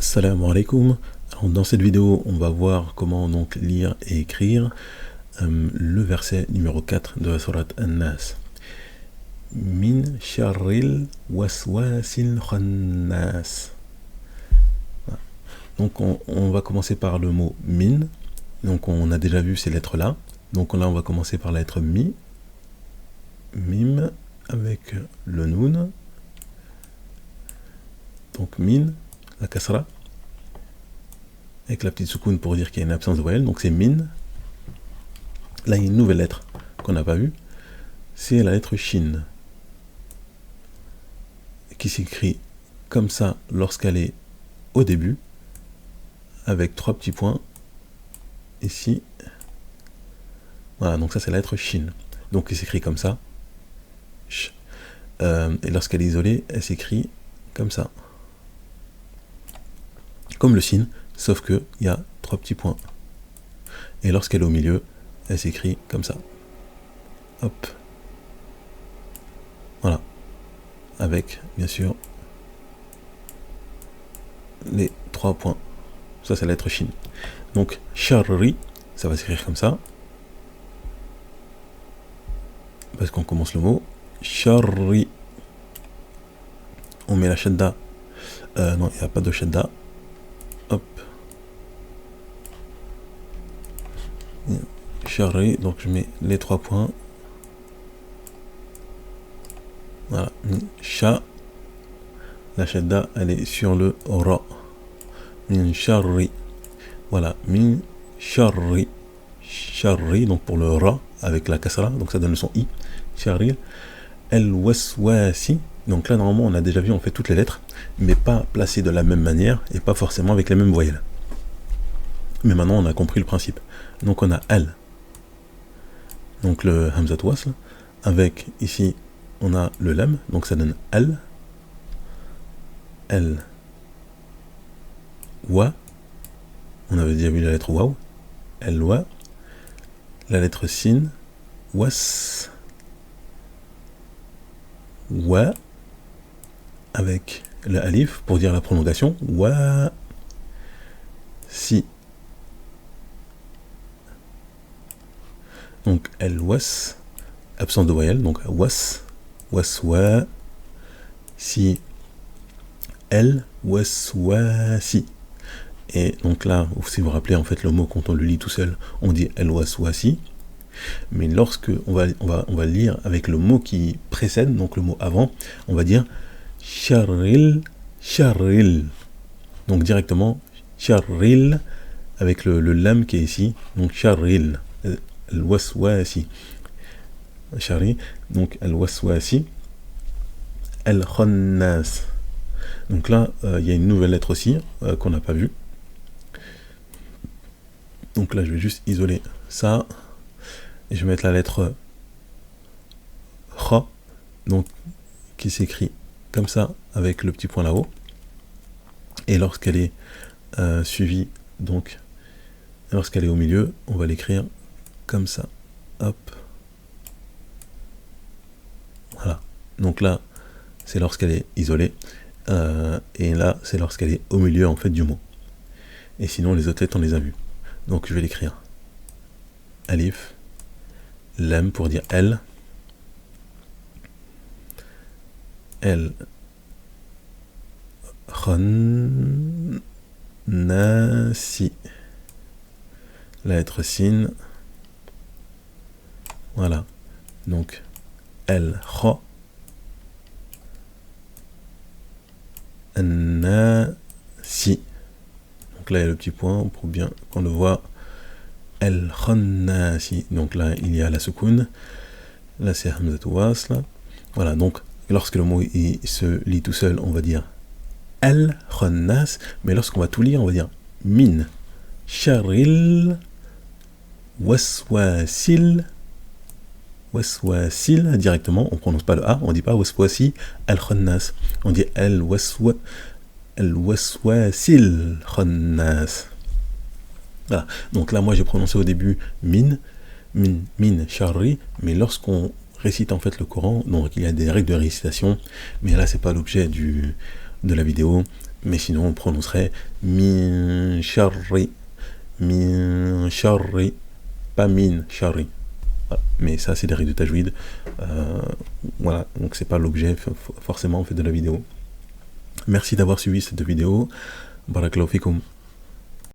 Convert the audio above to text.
Assalamu alaikum. Alors, dans cette vidéo, on va voir comment donc lire et écrire le verset numéro 4 de la sourate An-Nas. Min sharril waswasil khannas. Voilà. Donc on va commencer par le mot min. Donc on a déjà vu ces lettres-là. Donc là on va commencer par la lettre mi. Mim avec le noun. Donc min, la kasra, avec la petite soukoun pour dire qu'il y a une absence de voyelle, donc c'est min. Là, il y a une nouvelle lettre qu'on n'a pas vue, c'est la lettre shin, qui s'écrit comme ça lorsqu'elle est au début, avec 3 petits points, ici. Voilà, donc ça c'est la lettre shin, donc il s'écrit comme ça. Et lorsqu'elle est isolée, elle s'écrit comme ça. Comme le sin, sauf qu'il y a 3 petits points. Et lorsqu'elle est au milieu, elle s'écrit comme ça. Hop. Voilà. Avec, bien sûr, les 3 points. Ça, c'est la lettre shin. Donc, sharri, ça va s'écrire comme ça. Parce qu'on commence le mot. Sharri. On met la shadda. Non, il n'y a pas de shadda. Hop. Sharri, donc je mets les 3 points. Voilà. Sha. La shadda, elle est sur le ra. Min sharri. Voilà. Min sharri. Sharri, donc pour le ra, avec la kasra, donc ça donne le son i. Sharri. El waswasi. Donc là, normalement, on a déjà vu, on fait toutes les lettres, mais pas placées de la même manière et pas forcément avec les mêmes voyelles. Mais maintenant, on a compris le principe. Donc on a al. Donc le hamzat wasl. Avec ici, on a le lam. Donc ça donne al. El. Wa. On avait déjà vu la lettre waw. El wa. La lettre sin. Was. Wa. Avec le alif pour dire la prolongation. Wa. Si. Donc el was, absence de voyelle, donc was, waswa, si, el waswasi. Et donc là, si vous vous rappelez en fait le mot quand on le lit tout seul, on dit el waswasi. Mais lorsque on va lire avec le mot qui précède, donc le mot avant, on va dire sharril, sharril. Donc directement sharril avec le lam qui est ici, donc sharril. Al-waswasi. Shari, donc al-waswasi. Al-khannas. Donc là, il y a une nouvelle lettre aussi qu'on n'a pas vue. Donc là, je vais juste isoler ça. Et je vais mettre la lettre kha, donc qui s'écrit comme ça, avec le petit point là-haut. Et lorsqu'elle est suivie, donc lorsqu'elle est au milieu, on va l'écrire comme ça, hop, voilà. Donc là, c'est lorsqu'elle est isolée, et là, c'est lorsqu'elle est au milieu en fait du mot. Et sinon, les autres lettres, on les a vues. Donc je vais l'écrire alif, lam pour dire elle, el, khannasi, la lettre sin. Voilà, donc el kha, an-nasi. Donc là il y a le petit point pour bien qu'on le voit. El khannasi. Donc là il y a la soukoun. Là c'est hamzat wasl. Voilà, donc lorsque le mot il se lit tout seul, on va dire el khannas. Mais lorsqu'on va tout lire, on va dire min sharril waswasil. Waswasil, directement, on ne prononce pas le A, on ne dit pas waswasi al-khannas, on dit al-waswasil khannas. Voilà, donc là, moi j'ai prononcé au début min, sharri, mais lorsqu'on récite en fait le Coran, donc il y a des règles de récitation, mais là c'est pas l'objet de la vidéo, mais sinon on prononcerait min sharri, pas min sharri. Voilà. Mais ça c'est des règles de tajwid, voilà, donc c'est pas l'objet forcément en fait de la vidéo. Merci d'avoir suivi cette vidéo, barakallahu fikum.